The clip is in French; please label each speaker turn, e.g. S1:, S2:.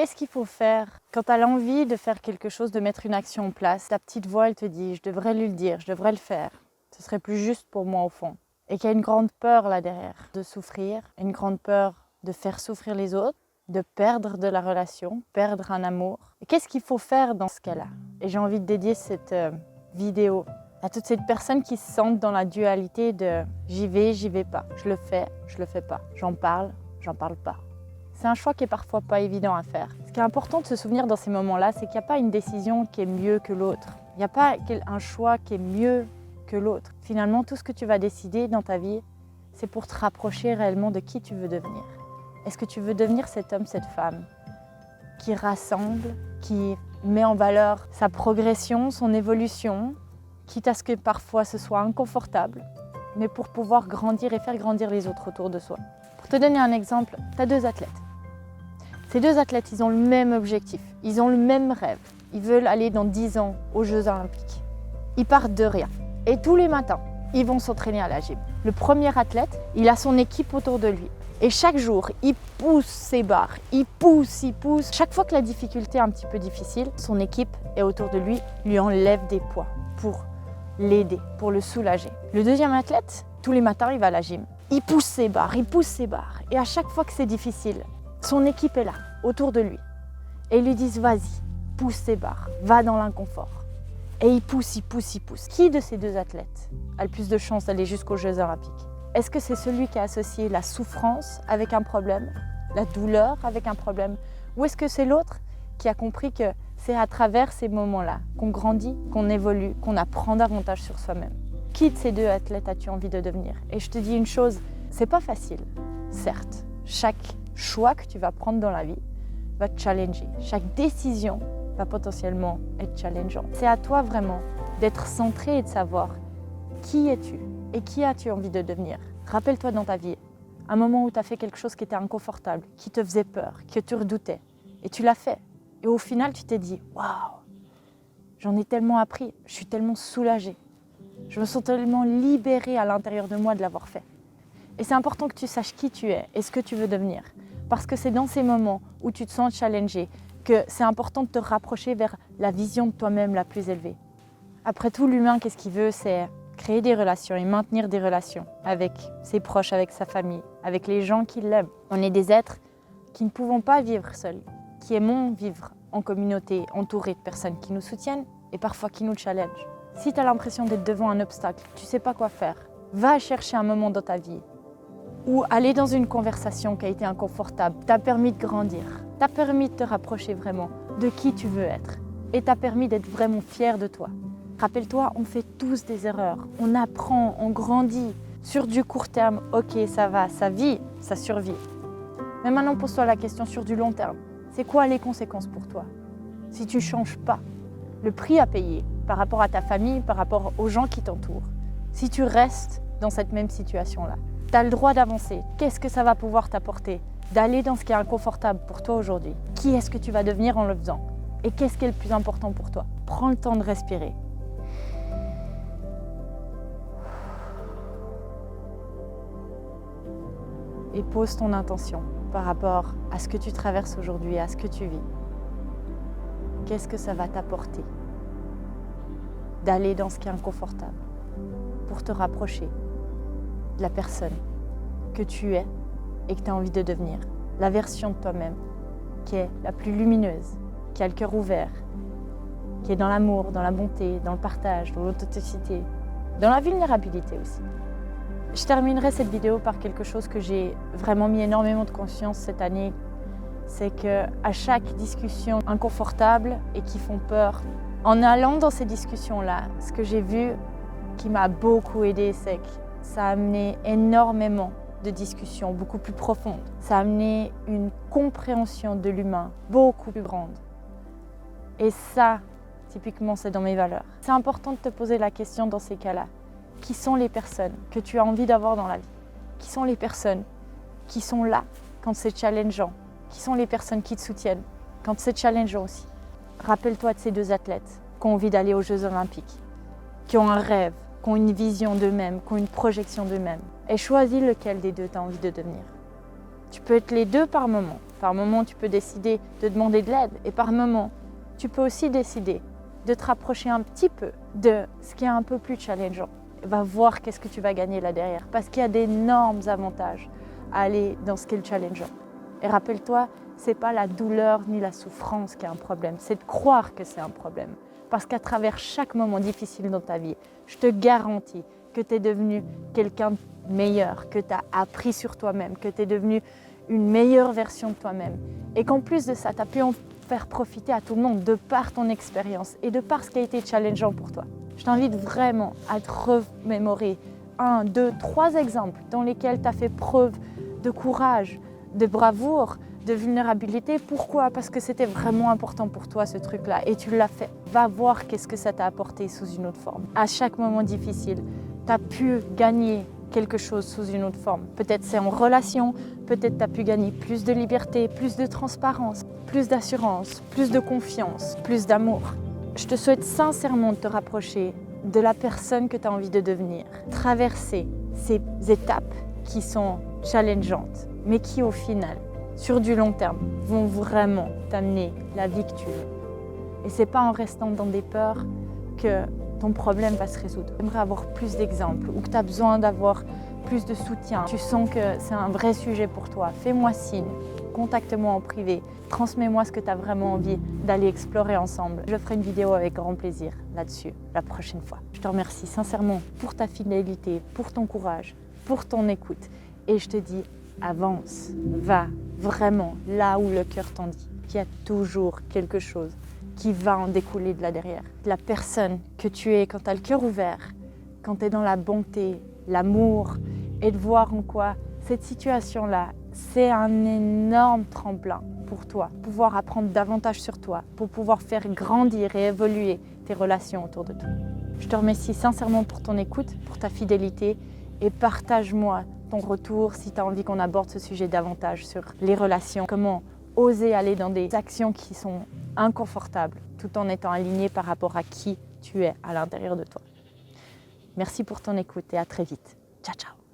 S1: Qu'est-ce qu'il faut faire quand tu as l'envie de faire quelque chose, de mettre une action en place? Ta petite voix, elle te dit, je devrais lui le dire, je devrais le faire. Ce serait plus juste pour moi au fond. Et qu'il y a une grande peur là derrière, de souffrir, une grande peur de faire souffrir les autres, de perdre de la relation, perdre un amour. Et qu'est-ce qu'il faut faire dans ce cas-là? Et j'ai envie de dédier cette vidéo à toutes ces personnes qui se sentent dans la dualité de j'y vais pas, je le fais pas, j'en parle pas. C'est un choix qui est parfois pas évident à faire. Ce qui est important de se souvenir dans ces moments-là, c'est qu'il n'y a pas une décision qui est mieux que l'autre. Il n'y a pas un choix qui est mieux que l'autre. Finalement, tout ce que tu vas décider dans ta vie, c'est pour te rapprocher réellement de qui tu veux devenir. Est-ce que tu veux devenir cet homme, cette femme qui rassemble, qui met en valeur sa progression, son évolution, quitte à ce que parfois ce soit inconfortable, mais pour pouvoir grandir et faire grandir les autres autour de soi. Pour te donner un exemple, tu as 2 athlètes. Ces 2 athlètes, ils ont le même objectif, ils ont le même rêve. Ils veulent aller dans 10 ans aux Jeux Olympiques. Ils partent de rien. Et tous les matins, ils vont s'entraîner à la gym. Le premier athlète, il a son équipe autour de lui. Et chaque jour, il pousse ses barres, il pousse. Chaque fois que la difficulté est un petit peu difficile, son équipe est autour de lui enlève des poids pour l'aider, pour le soulager. Le deuxième athlète, tous les matins, il va à la gym. Il pousse ses barres. Et à chaque fois que c'est difficile, son équipe est là, autour de lui. Et ils lui disent, vas-y, pousse ses barres, va dans l'inconfort. Et il pousse. Qui de ces 2 athlètes a le plus de chances d'aller jusqu'aux Jeux Olympiques? Est-ce que c'est celui qui a associé la souffrance avec un problème, la douleur avec un problème? Ou est-ce que c'est l'autre qui a compris que c'est à travers ces moments-là qu'on grandit, qu'on évolue, qu'on apprend davantage sur soi-même? Qui de ces 2 athlètes as-tu envie de devenir? Et je te dis une chose, c'est pas facile, certes. Chaque choix que tu vas prendre dans la vie va te challenger. Chaque décision va potentiellement être challengeante. C'est à toi vraiment d'être centré et de savoir qui es-tu et qui as-tu envie de devenir. Rappelle-toi dans ta vie, un moment où tu as fait quelque chose qui était inconfortable, qui te faisait peur, que tu redoutais, et tu l'as fait. Et au final, tu t'es dit, waouh, j'en ai tellement appris, je suis tellement soulagée. Je me sens tellement libérée à l'intérieur de moi de l'avoir fait. Et c'est important que tu saches qui tu es et ce que tu veux devenir. Parce que c'est dans ces moments où tu te sens challengé que c'est important de te rapprocher vers la vision de toi-même la plus élevée. Après tout, l'humain, qu'est-ce qu'il veut? C'est créer des relations et maintenir des relations avec ses proches, avec sa famille, avec les gens qui l'aiment. On est des êtres qui ne pouvons pas vivre seuls, qui aimons vivre en communauté, entourés de personnes qui nous soutiennent et parfois qui nous challengent. Si tu as l'impression d'être devant un obstacle, tu ne sais pas quoi faire, va chercher un moment dans ta vie où aller dans une conversation qui a été inconfortable t'a permis de grandir, t'a permis de te rapprocher vraiment de qui tu veux être et t'a permis d'être vraiment fier de toi. Rappelle-toi, on fait tous des erreurs, on apprend, on grandit. Sur du court terme, ok, ça va, ça vit, ça survit. Mais maintenant, pose-toi la question sur du long terme. C'est quoi les conséquences pour toi si tu ne changes pas? Le prix à payer par rapport à ta famille, par rapport aux gens qui t'entourent. Si tu restes dans cette même situation-là, tu as le droit d'avancer. Qu'est-ce que ça va pouvoir t'apporter? D'aller dans ce qui est inconfortable pour toi aujourd'hui. Qui est-ce que tu vas devenir en le faisant? Et qu'est-ce qui est le plus important pour toi? Prends le temps de respirer. Et pose ton intention par rapport à ce que tu traverses aujourd'hui, à ce que tu vis. Qu'est-ce que ça va t'apporter d'aller dans ce qui est inconfortable pour te rapprocher de la personne que tu es et que tu as envie de devenir, la version de toi-même qui est la plus lumineuse, qui a le cœur ouvert, qui est dans l'amour, dans la bonté, dans le partage, dans l'authenticité, dans la vulnérabilité aussi. Je terminerai cette vidéo par quelque chose que j'ai vraiment mis énormément de conscience cette année, c'est qu'à chaque discussion inconfortable et qui font peur, en allant dans ces discussions-là, ce que j'ai vu qui m'a beaucoup aidé, c'est que ça a amené énormément de discussions beaucoup plus profondes. Ça a amené une compréhension de l'humain beaucoup plus grande. Et ça, typiquement, c'est dans mes valeurs. C'est important de te poser la question dans ces cas-là. Qui sont les personnes que tu as envie d'avoir dans la vie? Qui sont les personnes qui sont là quand c'est challengeant? Qui sont les personnes qui te soutiennent quand c'est challengeant aussi? Rappelle-toi de ces 2 athlètes qui ont envie d'aller aux Jeux Olympiques, qui ont un rêve, qui ont une vision d'eux-mêmes, qui ont une projection d'eux-mêmes. Et choisis lequel des 2 tu as envie de devenir. Tu peux être les 2 par moment. Par moment, tu peux décider de demander de l'aide et par moment, tu peux aussi décider de te rapprocher un petit peu de ce qui est un peu plus challengeant. Va voir qu'est-ce que tu vas gagner là derrière parce qu'il y a d'énormes avantages à aller dans ce qui est le challengeant. Et rappelle-toi, ce n'est pas la douleur ni la souffrance qui est un problème, c'est de croire que c'est un problème. Parce qu'à travers chaque moment difficile dans ta vie, je te garantis que tu es devenu quelqu'un de meilleur, que tu as appris sur toi-même, que tu es devenu une meilleure version de toi-même. Et qu'en plus de ça, tu as pu en faire profiter à tout le monde de par ton expérience et de par ce qui a été challengeant pour toi. Je t'invite vraiment à te remémorer 1, 2, 3 exemples dans lesquels tu as fait preuve de courage, de bravoure, de vulnérabilité. Pourquoi? Parce que c'était vraiment important pour toi ce truc-là et tu l'as fait. Va voir qu'est-ce que ça t'a apporté sous une autre forme. À chaque moment difficile, tu as pu gagner quelque chose sous une autre forme. Peut-être c'est en relation, peut-être tu as pu gagner plus de liberté, plus de transparence, plus d'assurance, plus de confiance, plus d'amour. Je te souhaite sincèrement de te rapprocher de la personne que tu as envie de devenir. Traverser ces étapes qui sont challengeantes, mais qui au final, sur du long terme, vont vraiment t'amener la vie que tu veux. Et ce n'est pas en restant dans des peurs que ton problème va se résoudre. J'aimerais avoir plus d'exemples ou que tu as besoin d'avoir plus de soutien. Tu sens que c'est un vrai sujet pour toi. Fais-moi signe, contacte-moi en privé, transmets-moi ce que tu as vraiment envie d'aller explorer ensemble. Je ferai une vidéo avec grand plaisir là-dessus la prochaine fois. Je te remercie sincèrement pour ta fidélité, pour ton courage, pour ton écoute. Et je te dis, avance, va vraiment là où le cœur t'en dit. Il y a toujours quelque chose qui va en découler de là derrière. La personne que tu es quand tu as le cœur ouvert, quand tu es dans la bonté, l'amour, et de voir en quoi cette situation-là, c'est un énorme tremplin pour toi, pouvoir apprendre davantage sur toi, pour pouvoir faire grandir et évoluer tes relations autour de toi. Je te remercie sincèrement pour ton écoute, pour ta fidélité et partage-moi ton retour si tu as envie qu'on aborde ce sujet davantage sur les relations, comment oser aller dans des actions qui sont inconfortables tout en étant aligné par rapport à qui tu es à l'intérieur de toi. Merci pour ton écoute et à très vite. Ciao, ciao.